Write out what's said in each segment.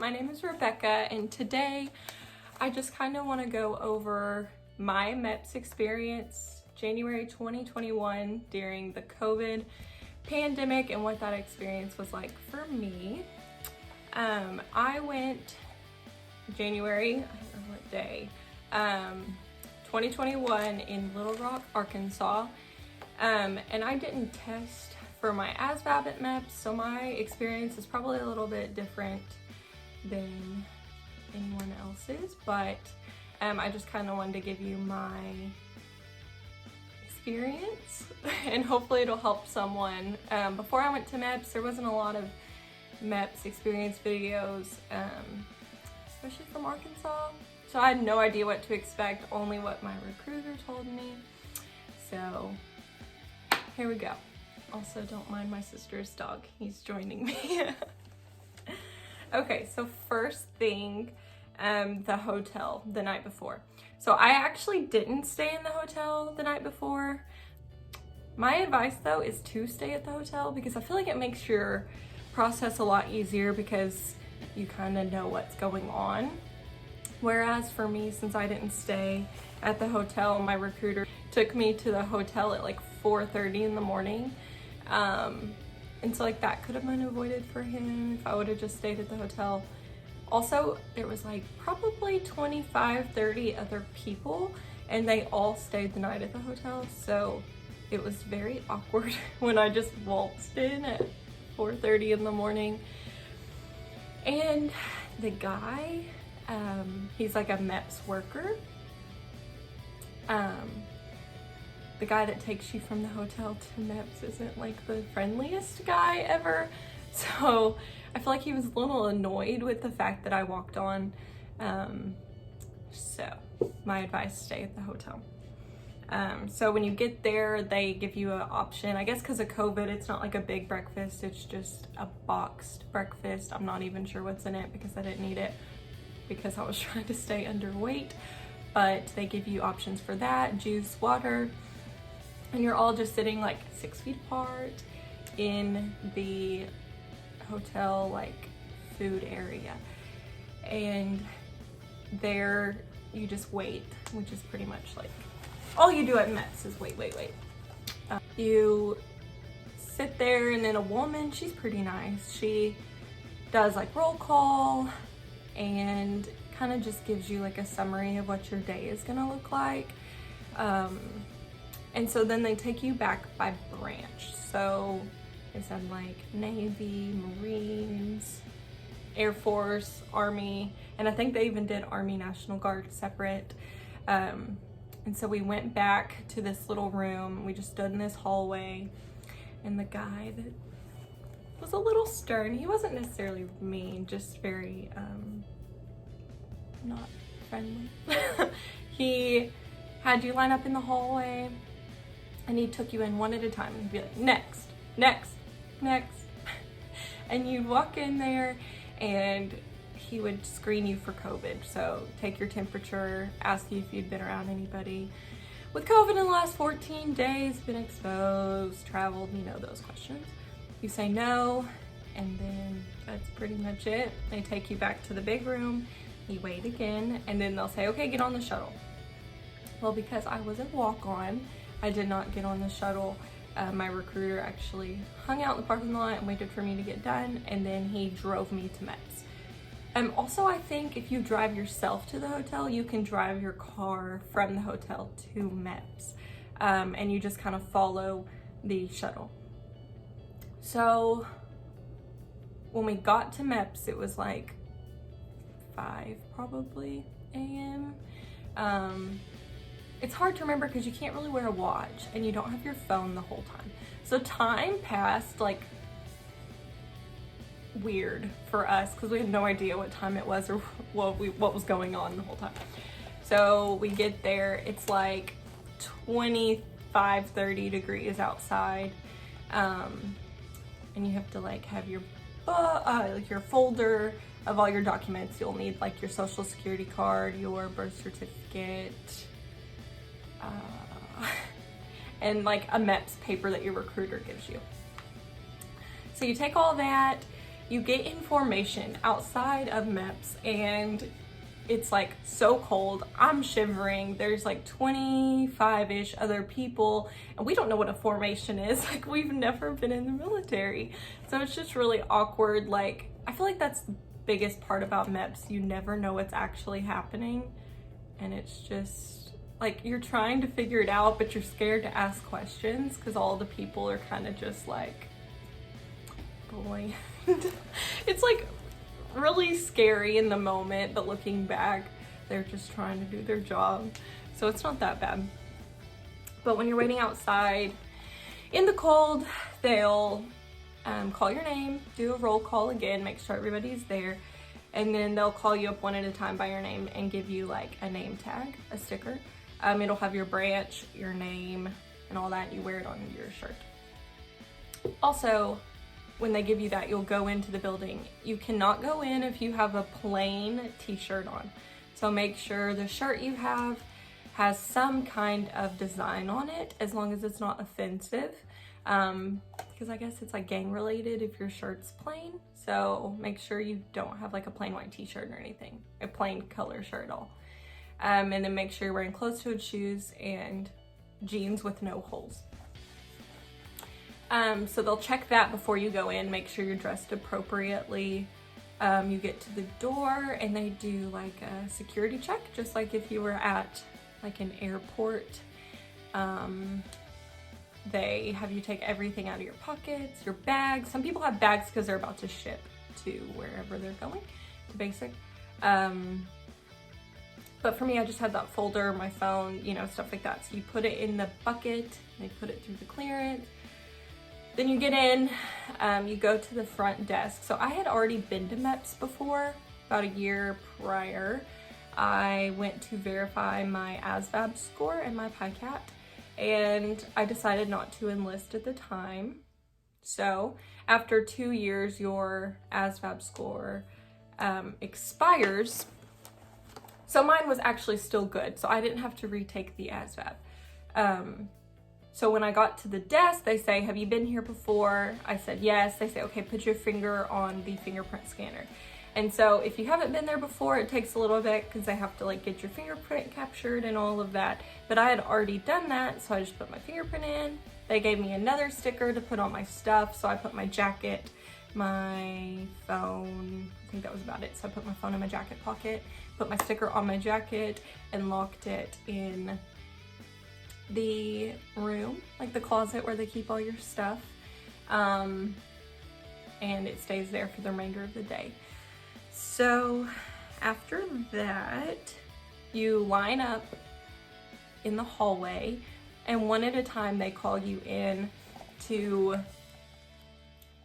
my name is Rebecca, and today I just kind of want to go over my Meps experience January 2021 during the COVID pandemic and what that experience was like for me. I went January, I don't know what day, 2021 in Little Rock, Arkansas, and I didn't test for my ASVAB at Meps, so my experience is probably a little bit different than anyone else's, but I just kind of wanted to give you my experience and hopefully it'll help someone. Before I went to Meps, there wasn't a lot of Meps experience videos, especially from Arkansas, so I had no idea what to expect, only what my recruiter told me. So here we go. Also, don't mind my sister's dog, he's joining me. Okay, so first thing, the hotel the night before. So I actually didn't stay in the hotel the night before. My advice though is to stay at the hotel because I feel like it makes your process a lot easier because you kind of know what's going on. Whereas for me, since I didn't stay at the hotel, my recruiter took me to the hotel at like 4:30 in the morning. And so like that could have been avoided for him if I would have just stayed at the hotel. Also, there was like probably 25-30 other people and they all stayed the night at the hotel. So it was very awkward when I just waltzed in at 4:30 in the morning. And the guy, he's like a Meps worker. The guy that takes you from the hotel to Meps isn't like the friendliest guy ever. So I feel like he was a little annoyed with the fact that I walked on. So my advice, stay at the hotel. So when you get there, they give you an option. I guess because of COVID, it's not like a big breakfast. It's just a boxed breakfast. I'm not even sure what's in it because I didn't eat it because I was trying to stay underweight. But they give you options for that, juice, water. And you're all just sitting like 6 feet apart in the hotel like food area. And there you just wait, which is pretty much like all you do at Meps is wait. You sit there and then a woman, she's pretty nice. She does like roll call and kind of just gives you like a summary of what your day is gonna look like. And so then they take you back by branch. So they said like Navy, Marines, Air Force, Army, and I think they even did Army National Guard separate. And so we went back to this little room. We just stood in this hallway, and the guy that was a little stern, he wasn't necessarily mean, just very not friendly. He had you line up in the hallway, and he took you in one at a time and he'd be like, next. And you'd walk in there and he would screen you for COVID. So take your temperature, ask you if you'd been around anybody with COVID in the last 14 days, been exposed, traveled, you know, those questions. You say no, and then that's pretty much it. They take you back to the big room, you wait again, and then they'll say, okay, get on the shuttle. Well, because I was a walk-on, I did not get on the shuttle. My recruiter actually hung out in the parking lot and waited for me to get done, and then he drove me to Meps. Also, I think if you drive yourself to the hotel, you can drive your car from the hotel to Meps, and you just kind of follow the shuttle. So when we got to Meps, it was like 5 probably a.m. It's hard to remember because you can't really wear a watch and you don't have your phone the whole time. So time passed like weird for us because we had no idea what time it was or what was going on the whole time. So we get there, it's like 25-30 degrees outside, and you have to like have your like your folder of all your documents. You'll need like your social security card, your birth certificate, and like a Meps paper that your recruiter gives you. So you take all that You get in formation outside of Meps, and it's like so cold. I'm shivering. There's like 25-ish other people, and we don't know what a formation is. Like, we've never been in the military. So it's just really awkward. Like, I feel like that's the biggest part about Meps. You never know what's actually happening. And it's just like, you're trying to figure it out, but you're scared to ask questions because all the people are kind of just like, boy. It's like really scary in the moment, but looking back, they're just trying to do their job. So it's not that bad. But when you're waiting outside in the cold, they'll call your name, do a roll call again, make sure everybody's there, and then they'll call you up one at a time by your name and give you like a name tag, a sticker. It'll have your branch, your name, and all that. You wear it on your shirt. Also, when they give you that, you'll go into the building. You cannot go in if you have a plain t-shirt on. So make sure the shirt you have has some kind of design on it, as long as it's not offensive. Because I guess it's like gang related if your shirt's plain. So make sure you don't have like a plain white t-shirt or anything, a plain color shirt at all. And then make sure you're wearing closed-toed shoes and jeans with no holes. So they'll check that before you go in, make sure you're dressed appropriately. You get to the door and they do like a security check, just like if you were at like an airport. They have you take everything out of your pockets, your bags. Some people have bags because they're about to ship to wherever they're going, to basic. But for me, I just had that folder, my phone, you know, stuff like that. So you put it in the bucket, they put it through the clearance. Then you get in, you go to the front desk. So I had already been to Meps before, about a year prior. I went to verify my ASVAB score and my PICAT, and I decided not to enlist at the time. So after 2 years, your ASVAB score expires. So mine was actually still good, so I didn't have to retake the ASVAB. So when I got to the desk, they say, have you been here before? I said, yes. They say, okay, put your finger on the fingerprint scanner. And so if you haven't been there before, it takes a little bit because they have to like get your fingerprint captured and all of that. But I had already done that, so I just put my fingerprint in. They gave me another sticker to put on my stuff. So I put my jacket, my phone, I think that was about it. So I put my phone in my jacket pocket, put my sticker on my jacket, and locked it in the room, like the closet where they keep all your stuff. And it stays there for the remainder of the day. So after that, you line up in the hallway, and one at a time they call you in to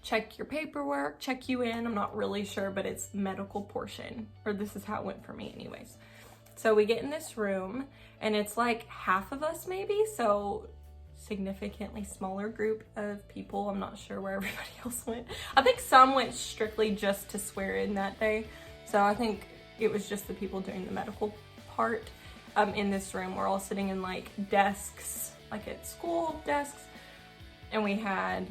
check your paperwork, check you in. I'm not really sure, but it's medical portion, or this is how it went for me anyways. So we get in this room, and it's like half of us maybe, so significantly smaller group of people. I'm not sure where everybody else went. I think some went strictly just to swear in that day. So I think it was just the people doing the medical part. In this room, we're all sitting in like desks, like at school desks. And we had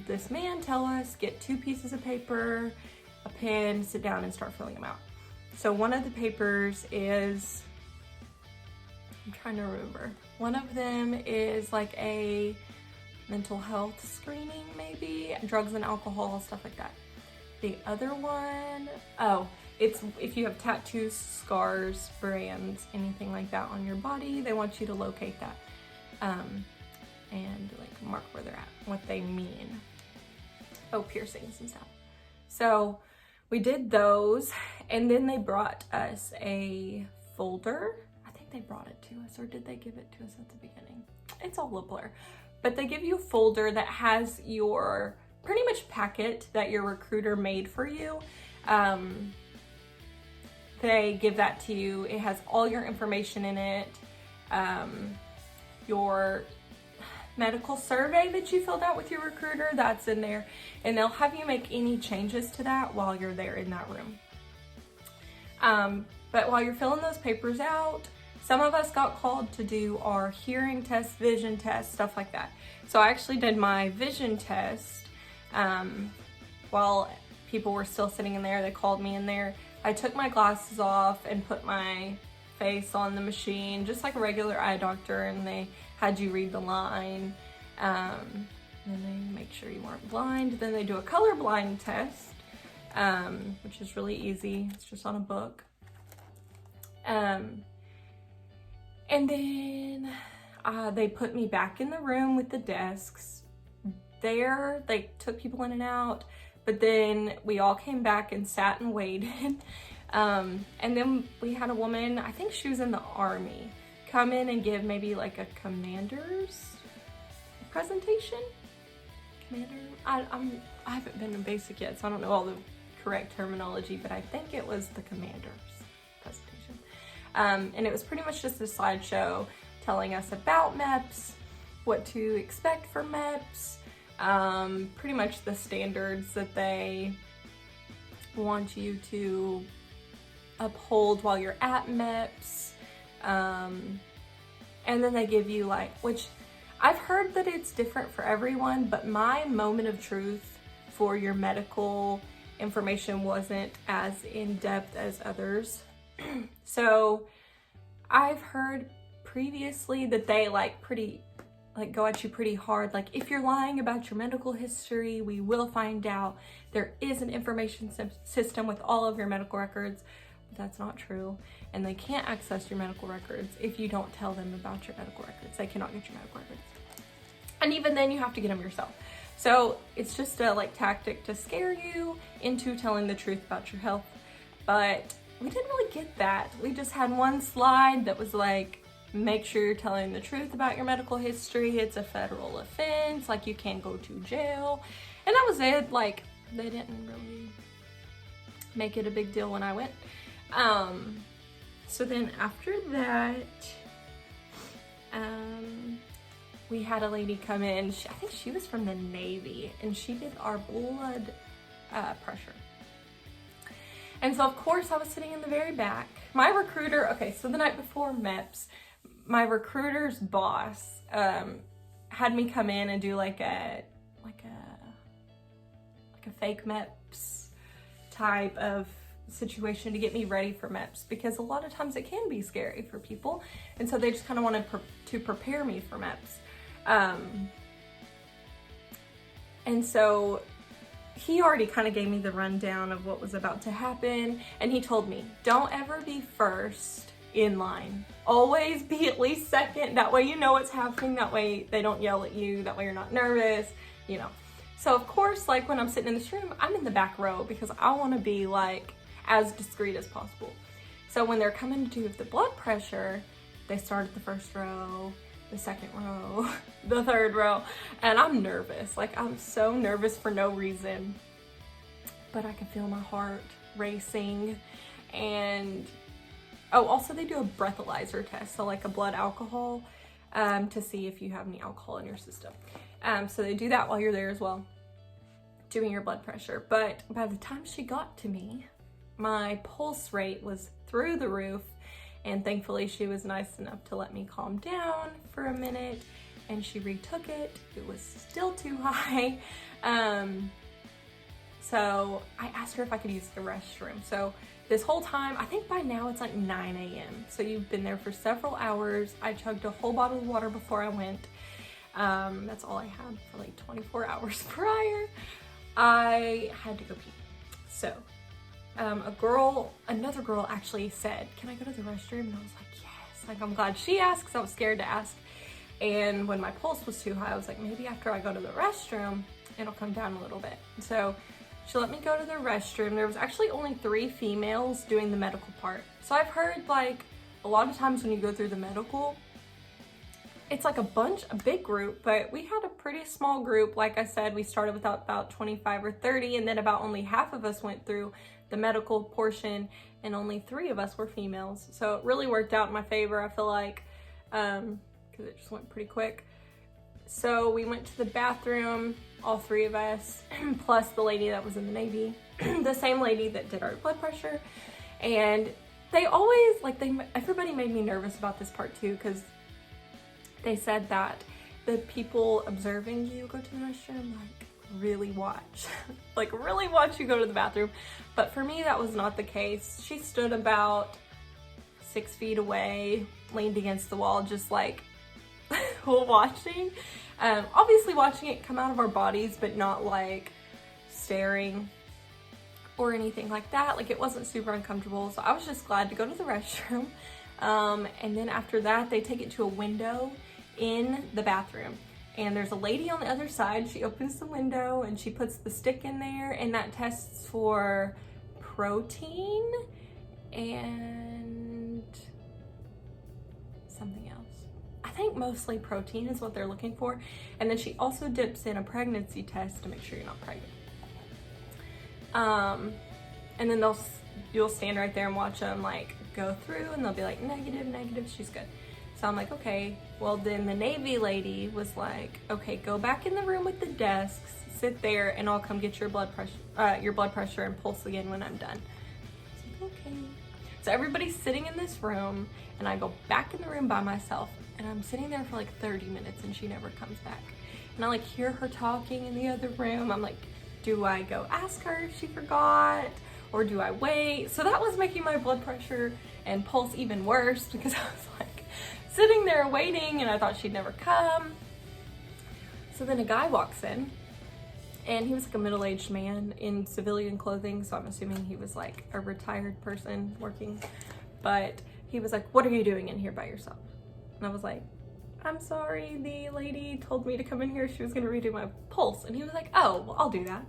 this man tell us, get 2 pieces of paper, a pen, sit down and start filling them out. So one of the papers is, I'm trying to remember. One of them is like a mental health screening, maybe, drugs and alcohol, stuff like that. The other one, oh, it's if you have tattoos, scars, brands, anything like that on your body, they want you to locate that and like mark where they're at, what they mean. Oh, piercings and stuff. So we did those, and then they brought us a folder. I think they brought it to us, or did they give it to us at the beginning? It's all a blur. But they give you a folder that has your pretty much packet that your recruiter made for you. They give that to you. It has all your information in it. Your medical survey that you filled out with your recruiter, that's in there. And they'll have you make any changes to that while you're there in that room. But while you're filling those papers out, some of us got called to do our hearing test, vision test, stuff like that. So I actually did my vision test while people were still sitting in there. They called me in there. I took my glasses off and put my face on the machine, just like a regular eye doctor, and they had you read the line. And they make sure you weren't blind. Then they do a colorblind test, which is really easy. It's just on a book. And then they put me back in the room with the desks. There, they took people in and out, but then we all came back and sat and waited. And then we had a woman, I think she was in the Army, come in and give maybe like a commander's presentation. I haven't been in basic yet, so I don't know all the correct terminology, but I think it was the commander's presentation. And it was pretty much just a slideshow telling us about Meps, what to expect for Meps, pretty much the standards that they want you to uphold while you're at Meps. And then they give you like, which I've heard that it's different for everyone, but my moment of truth for your medical information wasn't as in-depth as others. So I've heard previously that they go at you pretty hard. Like, if you're lying about your medical history, we will find out. There is an information system with all of your medical records. But that's not true. And they can't access your medical records if you don't tell them about your medical records. They cannot get your medical records. And even then you have to get them yourself. So it's just a tactic to scare you into telling the truth about your health. But we didn't really get that. We just had one slide that was like, make sure you're telling the truth about your medical history. It's a federal offense. Like, you can't go to jail. And that was it. Like, they didn't really make it a big deal when I went. So then after that, we had a lady come in. I think she was from the Navy, and she did our blood pressure. And so of course I was sitting in the very back. My recruiter, okay, so the night before Meps, my recruiter's boss had me come in and do like a fake Meps type of situation to get me ready for Meps, because a lot of times it can be scary for people, and so they just kind of wanted to prepare me for Meps. And so he already kind of gave me the rundown of what was about to happen, and he told me, don't ever be first in line. Always be at least second. That way you know what's happening. That way they don't yell at you. That way you're not nervous, you know. So of course, like when I'm sitting in this room, I'm in the back row because I want to be like as discreet as possible. So when they're coming to do the blood pressure, they start at the first row, the second row, the third row, and I'm nervous. Like, I'm so nervous for no reason, but I can feel my heart racing. And oh, also they do a breathalyzer test, so like a blood alcohol, to see if you have any alcohol in your system. So they do that while you're there as well, doing your blood pressure. But by the time she got to me, my pulse rate was through the roof, and thankfully she was nice enough to let me calm down for a minute, and she retook it. It was still too high. So I asked her if I could use the restroom. So this whole time, I think by now it's like 9 a.m. So you've been there for several hours. I chugged a whole bottle of water before I went. That's all I had for like 24 hours prior. I had to go pee. So another girl actually said, can I go to the restroom? And I was like, yes. Like, I'm glad she asked, because I was scared to ask. And when my pulse was too high, I was like, maybe after I go to the restroom, it'll come down a little bit. So she let me go to the restroom. There was actually only 3 females doing the medical part. So I've heard, like, a lot of times when you go through the medical, it's like a big group, but we had a pretty small group. Like I said, we started with about 25 or 30, and then about only half of us went through the medical portion, and only 3 of us were females. So it really worked out in my favor, I feel like, because it just went pretty quick. So we went to the bathroom, all 3 of us, plus the lady that was in the Navy, the same lady that did our blood pressure. And they always, like, everybody made me nervous about this part too, because they said that the people observing you go to the restroom, like, really watch, like really watch you go to the bathroom. But for me, that was not the case. She stood about 6 feet away, leaned against the wall, just like watching. Obviously watching it come out of our bodies, but not like staring or anything like that. Like, it wasn't super uncomfortable. So I was just glad to go to the restroom. And then after that, they take it to a window in the bathroom. And there's a lady on the other side. She opens the window and she puts the stick in there, and that tests for protein and something else. I think mostly protein is what they're looking for. And then she also dips in a pregnancy test to make sure you're not pregnant. And then you'll stand right there and watch them like go through, and they'll be like, negative, negative, she's good. So I'm like, okay. Well, then the Navy lady was like, okay, go back in the room with the desks, sit there, and I'll come get your blood pressure and pulse again when I'm done. I was like, okay. So everybody's sitting in this room, and I go back in the room by myself, and I'm sitting there for like 30 minutes, and she never comes back. And I like hear her talking in the other room. I'm like, do I go ask her if she forgot, or do I wait? So that was making my blood pressure and pulse even worse, because I was like sitting there waiting, and I thought she'd never come. So then a guy walks in, and he was like a middle-aged man in civilian clothing, so I'm assuming he was like a retired person working. But he was like, what are you doing in here by yourself? And I was like, I'm sorry, the lady told me to come in here. She was gonna redo my pulse. And he was like, oh, well, I'll do that.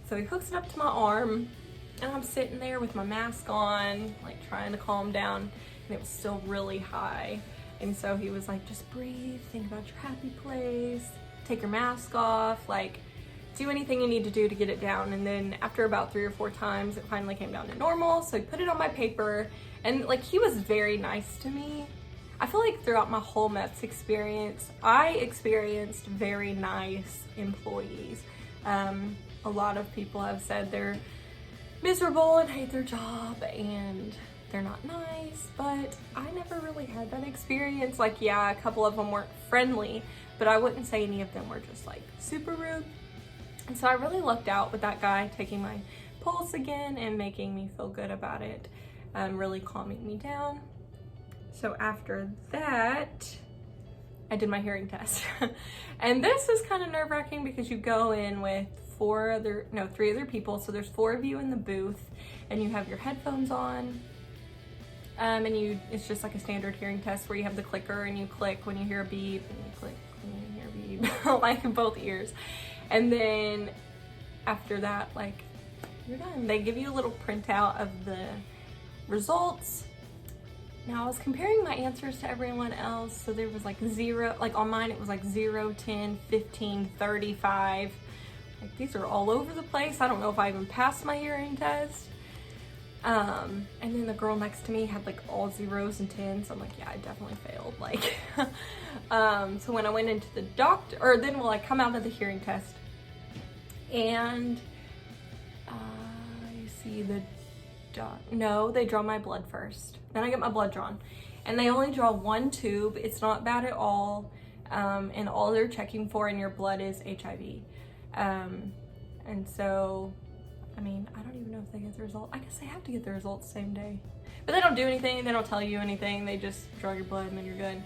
So he hooks it up to my arm, and I'm sitting there with my mask on, like trying to calm down, and it was still really high. And so he was like, just breathe, think about your happy place, take your mask off, like do anything you need to do to get it down. And then after about 3 or 4 times, it finally came down to normal. So he put it on my paper, and like he was very nice to me. I feel like throughout my whole Meps experience, I experienced very nice employees. A lot of people have said they're miserable and hate their job and they're not nice, but I never really had that experience. Like, yeah, a couple of them weren't friendly, but I wouldn't say any of them were just like super rude. And so I really lucked out with that guy taking my pulse again and making me feel good about it, really calming me down. So after that, I did my hearing test. And this is kind of nerve-wracking because you go in with 3 other people. So there's 4 of you in the booth, and you have your headphones on. And it's just like a standard hearing test where you have the clicker and you click when you hear a beep, and you click when you hear a beep, like in both ears. And then after that, like, you're done. They give you a little printout of the results. Now I was comparing my answers to everyone else. So there was like 0, like on mine it was like 0, 10, 15, 35. Like, these are all over the place. I don't know if I even passed my hearing test. And then the girl next to me had like all 0s and 10s. So I'm like, yeah, I definitely failed. Like, so when I went into the doctor, or then I come out of the hearing test, and I see the no, they draw my blood first. Then I get my blood drawn, and they only draw 1 tube. It's not bad at all. And all they're checking for in your blood is HIV. And so, I mean, I don't even know if they get the result. I guess they have to get the results the same day, but they don't do anything. They don't tell you anything. They just draw your blood and then you're good.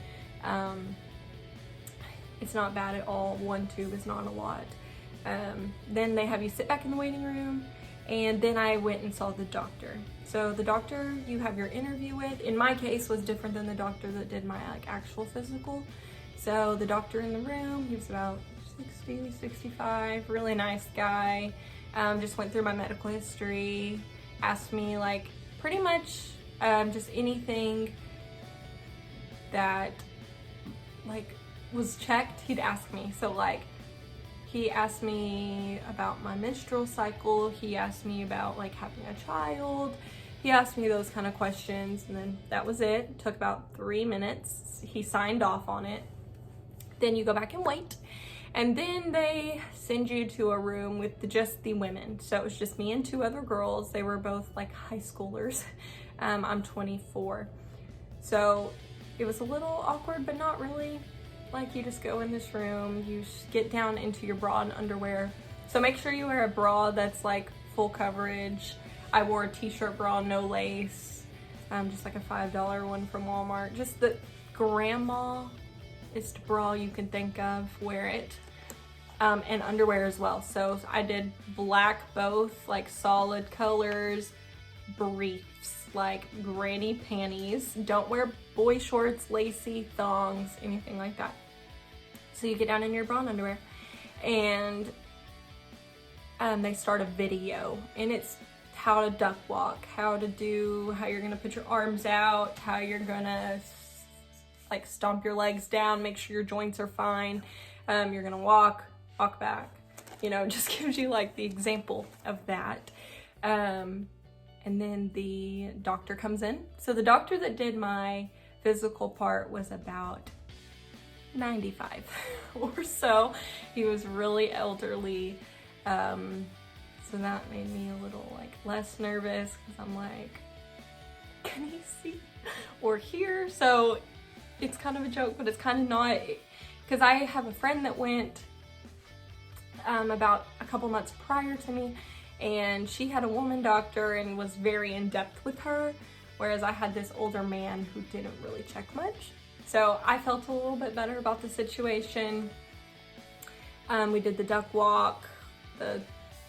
It's not bad at all. 1 tube is not a lot. Then they have you sit back in the waiting room, and then I went and saw the doctor. So the doctor you have your interview with, in my case, was different than the doctor that did my like actual physical. So the doctor in the room, he was about 60, 65, really nice guy. Just went through my medical history, asked me like pretty much just anything that like was checked, he'd ask me. So like, he asked me about my menstrual cycle. He asked me about like having a child. He asked me those kind of questions, and then that was it. It took about 3 minutes. He signed off on it. Then you go back and wait. And then they send you to a room with just the women. So it was just me and 2 other girls. They were both like high schoolers. I'm 24. So it was a little awkward, but not really. Like, you just go in this room, you get down into your bra and underwear, So make sure you wear a bra that's like full coverage. I wore a t-shirt bra, no lace, just like a $5 one from Walmart. Just the grandmaist bra you can think of, wear it. And underwear as well. So I did black both, like solid colors, briefs, like granny panties. Don't wear boy shorts, lacy thongs, anything like that. So you get down in your bra and underwear, and they start a video, and it's how to duck walk, how you're gonna put your arms out, how you're gonna like stomp your legs down, make sure your joints are fine. You're gonna walk back, you know, just gives you like the example of that. And then the doctor comes in. So the doctor that did my physical part was about 95 or so. He was really elderly. So that made me a little like less nervous, because I'm like, can he see or hear? So it's kind of a joke, but it's kind of not, because I have a friend that went about a couple months prior to me, and she had a woman doctor and was very in depth with her, whereas I had this older man who didn't really check much. So I felt a little bit better about the situation. We did the duck walk,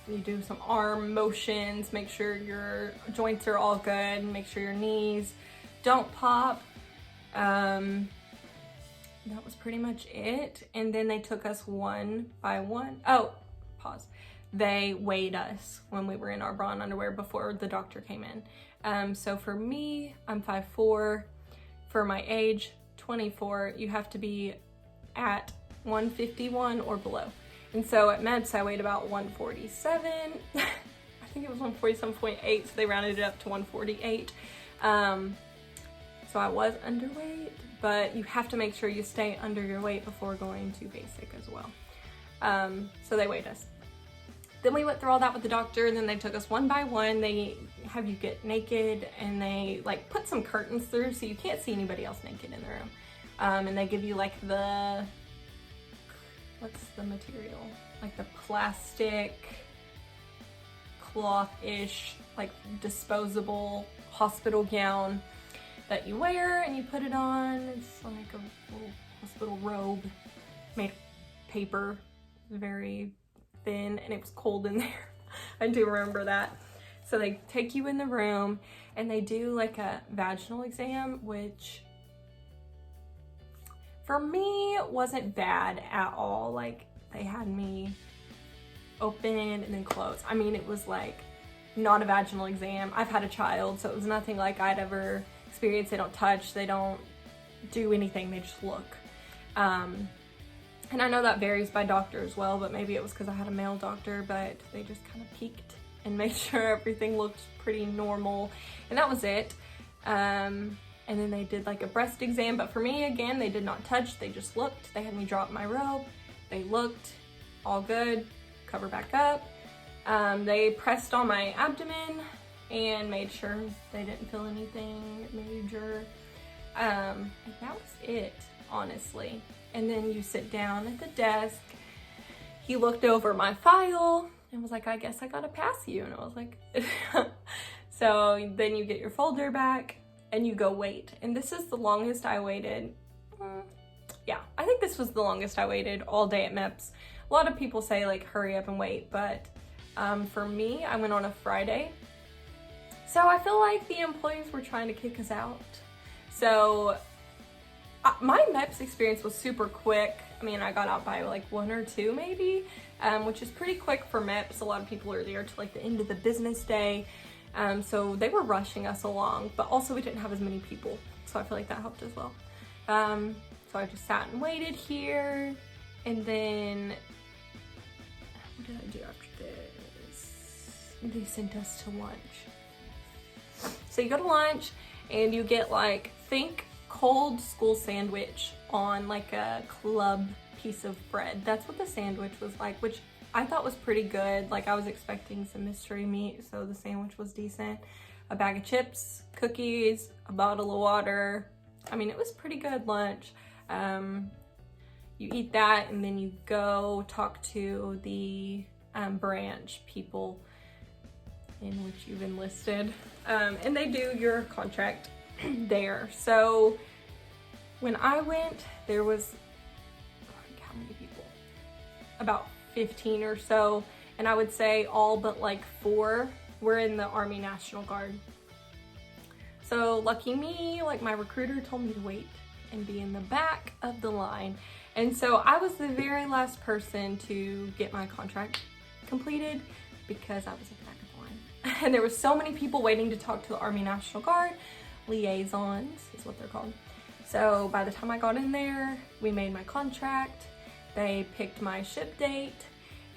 you do some arm motions, make sure your joints are all good, make sure your knees don't pop. That was pretty much it. And then they took us one by one. Oh, pause. They weighed us when we were in our bra and underwear before the doctor came in. So for me, I'm 5'4". For my age, 24, you have to be at 151 or below. And so at Meps, I weighed about 147. I think it was 147.8, so they rounded it up to 148. So I was underweight, but you have to make sure you stay under your weight before going to basic as well. So they weighed us. Then we went through all that with the doctor, and then they took us one by one. They have you get naked, and they like put some curtains through so you can't see anybody else naked in the room. And they give you like the, what's the material? Like the plastic cloth-ish, like disposable hospital gown that you wear, and you put it on. It's like a little hospital robe made of paper, very thin, and it was cold in there. I do remember that. So they take you in the room and they do like a vaginal exam, which for me wasn't bad at all. Like they had me open and then close. I mean, it was like not a vaginal exam. I've had a child, so it was nothing like I'd ever experienced. They don't touch, they don't do anything, they just look. And I know that varies by doctor as well, but maybe it was because I had a male doctor, but they just kind of peeked and made sure everything looked pretty normal. And that was it. And then they did like a breast exam, but for me, again, they did not touch, they just looked. They had me drop my robe, they looked, all good, cover back up. They pressed on my abdomen and made sure they didn't feel anything major. And that was it, honestly. And then you sit down at the desk. He looked over my file and was like, I guess I gotta pass you. And I was like, so then you get your folder back and you go wait. And this is the longest I waited. Yeah, I think this was the longest I waited all day at Meps. A lot of people say like, hurry up and wait. But for me, I went on a Friday. So I feel like the employees were trying to kick us out. So my Meps experience was super quick. I mean, I got out by like 1 or 2 maybe, which is pretty quick for Meps. A lot of people are there to like the end of the business day. So they were rushing us along, but also we didn't have as many people. So I feel like that helped as well. So I just sat and waited here. And then, what did I do after this? They sent us to lunch. So you go to lunch and you get like, think cold school sandwich on like a club piece of bread. That's what the sandwich was like, which I thought was pretty good. Like I was expecting some mystery meat, so the sandwich was decent. A bag of chips, cookies, a bottle of water. I mean, it was pretty good lunch. You eat that and then you go talk to the branch people in which you've enlisted, and they do your contract there. So when I went, there was, like, how many people? About 15 or so, and I would say all but like 4 were in the Army National Guard. So lucky me, like my recruiter told me to wait and be in the back of the line. And so I was the very last person to get my contract completed because I was at the back of the line. And there was so many people waiting to talk to the Army National Guard. Liaisons is what they're called. So by the time I got in there, we made my contract. They picked my ship date,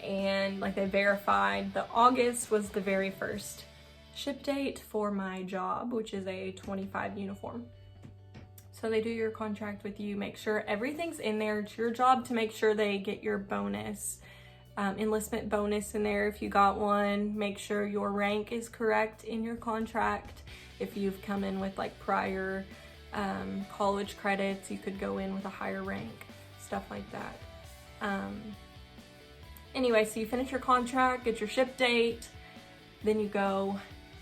and like they verified the August was the very first ship date for my job, which is a 25 uniform. So they do your contract with you, make sure everything's in there. It's your job to make sure they get your bonus, enlistment bonus in there if you got one. Make sure your rank is correct in your contract. If you've come in with like prior college credits, you could go in with a higher rank, stuff like that. Anyway, so you finish your contract, get your ship date, then you go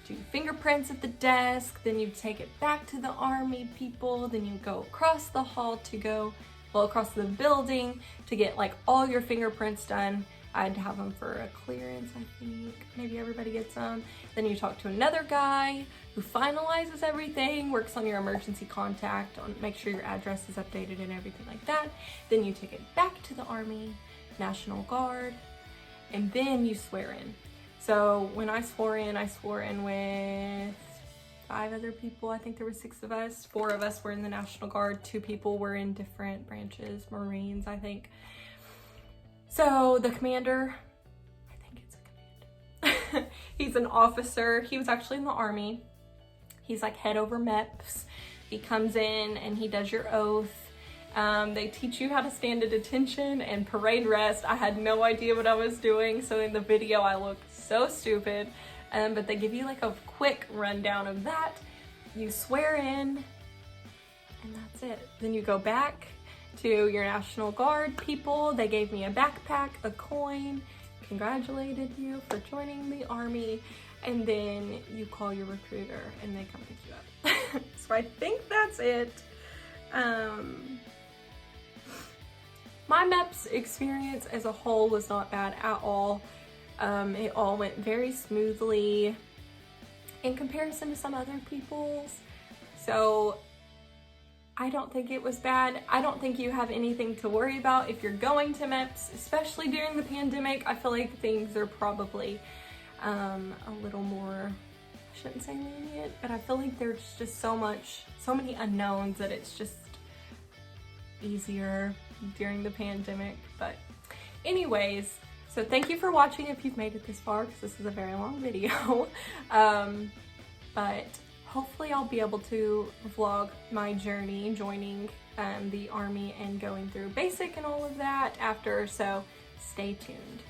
do fingerprints at the desk, then you take it back to the Army people, then you go across the hall to go, well, across the building to get like all your fingerprints done. I had to have them for a clearance, I think. Maybe everybody gets them. Then you talk to another guy who finalizes everything, works on your emergency contact, make sure your address is updated and everything like that. Then you take it back to the Army National Guard, and then you swear in. So when I swore in with 5 other people. I think there were 6 of us. 4 of us were in the National Guard. 2 people were in different branches, Marines, I think. So the commander, I think it's a commander. He's an officer. He was actually in the Army. He's like head over Meps. He comes in and he does your oath. They teach you how to stand at attention and parade rest. I had no idea what I was doing, so in the video I looked so stupid. But they give you like a quick rundown of that. You swear in, and that's it. Then you go back to your National Guard people. They gave me a backpack, a coin, congratulated you for joining the Army, and then you call your recruiter and they come pick you up. So I think that's it. My Meps experience as a whole was not bad at all. It all went very smoothly in comparison to some other people's. So I don't think it was bad. I don't think you have anything to worry about if you're going to Meps, especially during the pandemic. I feel like things are probably a little more, I shouldn't say lenient, but I feel like there's just so many unknowns that it's just easier during the pandemic. But anyways, so thank you for watching if you've made it this far, because this is a very long video. But hopefully I'll be able to vlog my journey joining the Army and going through basic and all of that after, so stay tuned.